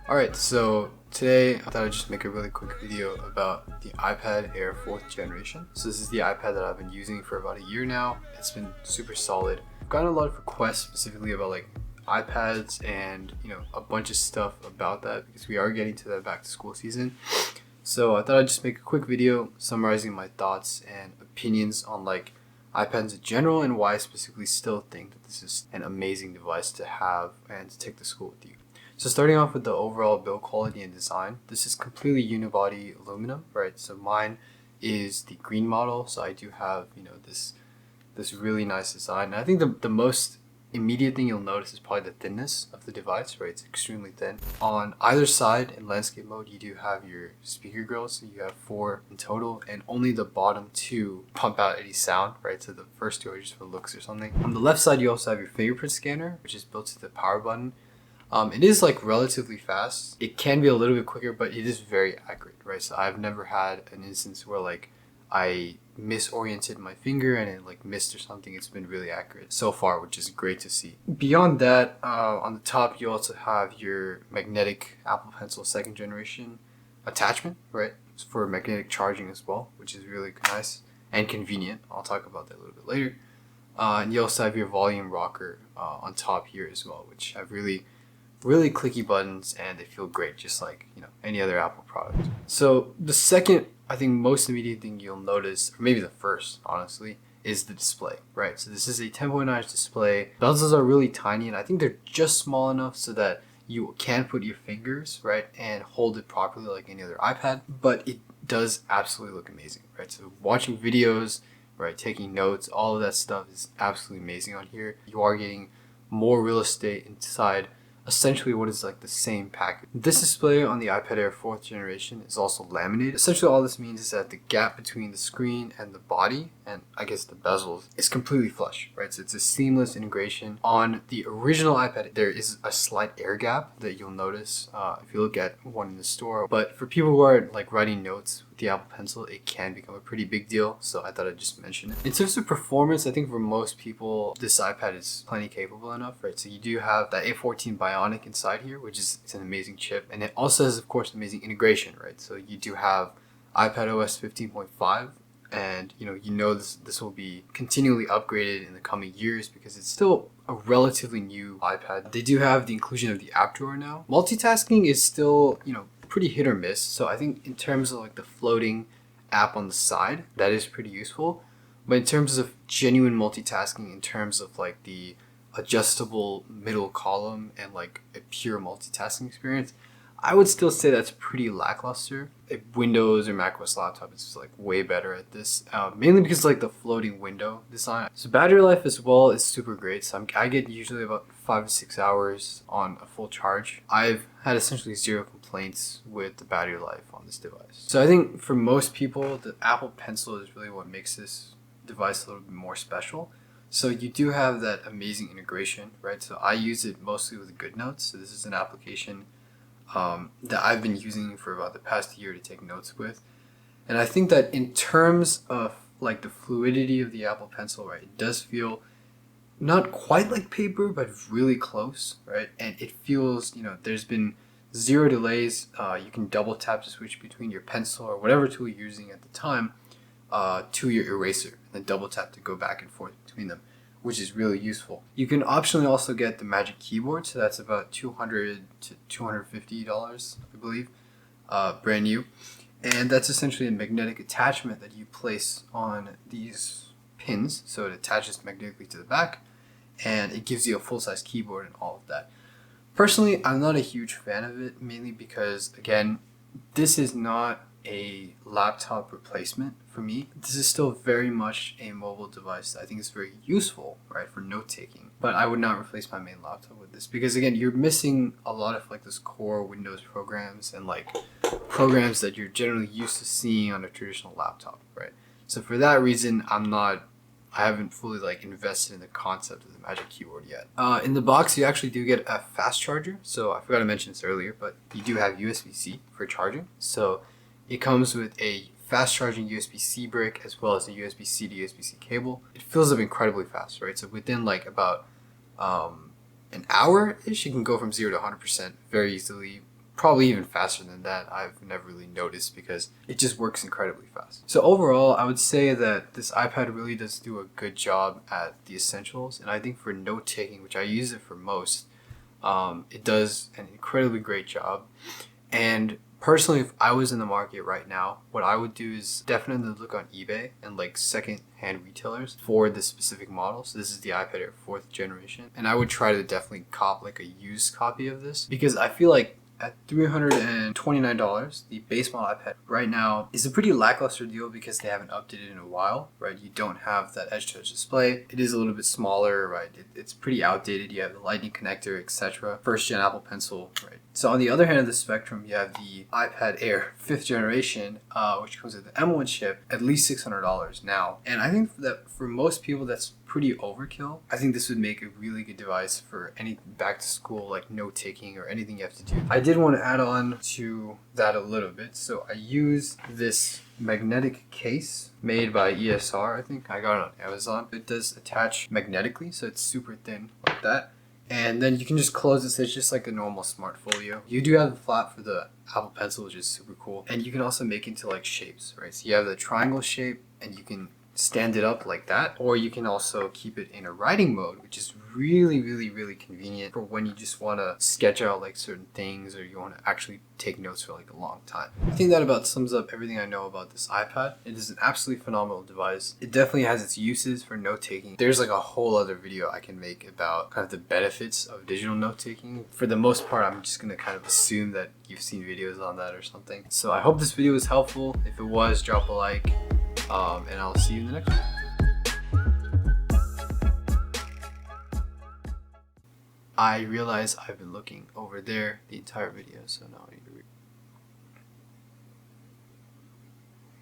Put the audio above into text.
Alright, so today I thought I'd just make a really quick video about the iPad Air 4th generation. So this is the iPad that I've been using for about a year now. It's been super solid. I've gotten a lot of requests specifically about like iPads and a bunch of stuff about that because we are getting to that back to school season. So I thought I'd just make a quick video summarizing my thoughts and opinions on like iPads in general and why I specifically still think that this is an amazing device to have and to take to school with you. So starting off with the overall build quality and design, this is completely unibody aluminum, right? So mine is the green model, so I do have this really nice design. And I think the most immediate thing you'll notice is probably the thinness of the device, right? It's extremely thin. On either side in landscape mode, you do have your speaker grills, so you have 4 in total, and only the bottom 2 pump out any sound, right? So the first 2 are just for looks or something. On the left side, you also have your fingerprint scanner, which is built to the power button. It is like relatively fast. It can be a little bit quicker, but it is very accurate, right? So I've never had an instance where like I misoriented my finger and it like missed or something. It's been really accurate so far, which is great to see. Beyond that, on the top, you also have your magnetic Apple Pencil 2nd generation attachment, right? It's for magnetic charging as well, which is really nice and convenient. I'll talk about that a little bit later. And you also have your volume rocker on top here as well, which have really clicky buttons and they feel great, just like any other Apple product. So the second, I think, most immediate thing you'll notice, or maybe the first honestly, is the display, right? So this is a 10.9-inch display. Bezels are really tiny and I think they're just small enough so that you can put your fingers, right, and hold it properly like any other iPad, but it does absolutely look amazing, right? So watching videos, right, taking notes, all of that stuff is absolutely amazing on here. You are getting more real estate inside essentially what is like the same package. This display on the iPad Air 4th generation is also laminated. Essentially all this means is that the gap between the screen and the body, and I guess the bezels, is completely flush, right? So it's a seamless integration. On the original iPad, there is a slight air gap that you'll notice if you look at one in the store. But for people who are like writing notes with the Apple Pencil, it can become a pretty big deal, so I thought I'd just mention it. In terms of performance, I think for most people, this iPad is plenty capable enough, right? So you do have that A14 Bionic inside here, which is it's an amazing chip, and it also has, of course, amazing integration, right? So you do have iPad OS 15.5, and this will be continually upgraded in the coming years because it's still a relatively new iPad. They do have the inclusion of the app drawer now. Multitasking is still pretty hit or miss, so I think in terms of like the floating app on the side, that is pretty useful. But in terms of genuine multitasking, in terms of like the adjustable middle column and like a pure multitasking experience, I would still say that's pretty lackluster. A Windows or macOS laptop is just like way better at this, mainly because like the floating window design. So battery life as well is super great. So I get usually about 5 to 6 hours on a full charge. I've had essentially 0 complaints with the battery life on this device. So I think for most people, the Apple Pencil is really what makes this device a little bit more special. So you do have that amazing integration, right? So I use it mostly with GoodNotes. So this is an application that I've been using for about the past year to take notes with. And I think that in terms of like the fluidity of the Apple Pencil, right, it does feel not quite like paper, but really close, right? And it feels, there's been 0 delays. You can double tap to switch between your pencil or whatever tool you're using at the time to your eraser, and then double tap to go back and forth between them, which is really useful. You can optionally also get the Magic Keyboard, so that's about $200 to $250, I believe, brand new. And that's essentially a magnetic attachment that you place on these pins, so it attaches magnetically to the back, and it gives you a full-size keyboard and all of that. Personally, I'm not a huge fan of it, mainly because, again, this is not a laptop replacement for me. This is still very much a mobile device that I think is very useful, right, for note taking. But I would not replace my main laptop with this because, again, you're missing a lot of like this core Windows programs and like programs that you're generally used to seeing on a traditional laptop, right? So for that reason, I haven't fully like invested in the concept of the Magic Keyboard yet. In the box, you actually do get a fast charger. So I forgot to mention this earlier, but you do have USB-C for charging. So it comes with a fast charging USB-C brick as well as a USB-C to USB-C cable. It fills up incredibly fast, right? So within like about an hour-ish, you can go from 0 to 100% very easily probably even faster than that. I've never really noticed because it just works incredibly fast. So overall, I would say that this iPad really does do a good job at the essentials, and I think for note taking, which I use it for most, it does an incredibly great job. And personally, if I was in the market right now, what I would do is definitely look on eBay and like second-hand retailers for this specific model. So this is the iPad Air 4th generation, and I would try to definitely cop like a used copy of this, because I feel like at $329, the base model iPad right now is a pretty lackluster deal because they haven't updated in a while, right? You don't have that edge touch display. It is a little bit smaller, right? It's pretty outdated. You have the lightning connector, etc. First gen Apple Pencil, right? So on the other hand of the spectrum, you have the iPad Air 5th generation, which comes with the M1 chip, at least $600 now. And I think that for most people, that's pretty overkill. I think this would make a really good device for any back to school, like note taking or anything you have to do. I did want to add on to that a little bit. So I use this magnetic case made by ESR. I think I got it on Amazon. It does attach magnetically, so it's super thin like that. And then you can just close it, so it's just like a normal smart folio. You do have the flap for the Apple Pencil, which is super cool. And you can also make it into like shapes, right? So you have the triangle shape, and you can stand it up like that, or you can also keep it in a writing mode, which is really convenient for when you just want to sketch out like certain things, or you want to actually take notes for like a long time. I think that about sums up everything I know about this iPad. It is an absolutely phenomenal device. It definitely has its uses for note taking. There's like a whole other video I can make about kind of the benefits of digital note taking. For the most part, I'm just gonna kind of assume that you've seen videos on that or something. So I hope this video was helpful. If it was, drop a like. And I'll see you in the next one. I realize I've been looking over there the entire video, so now I need to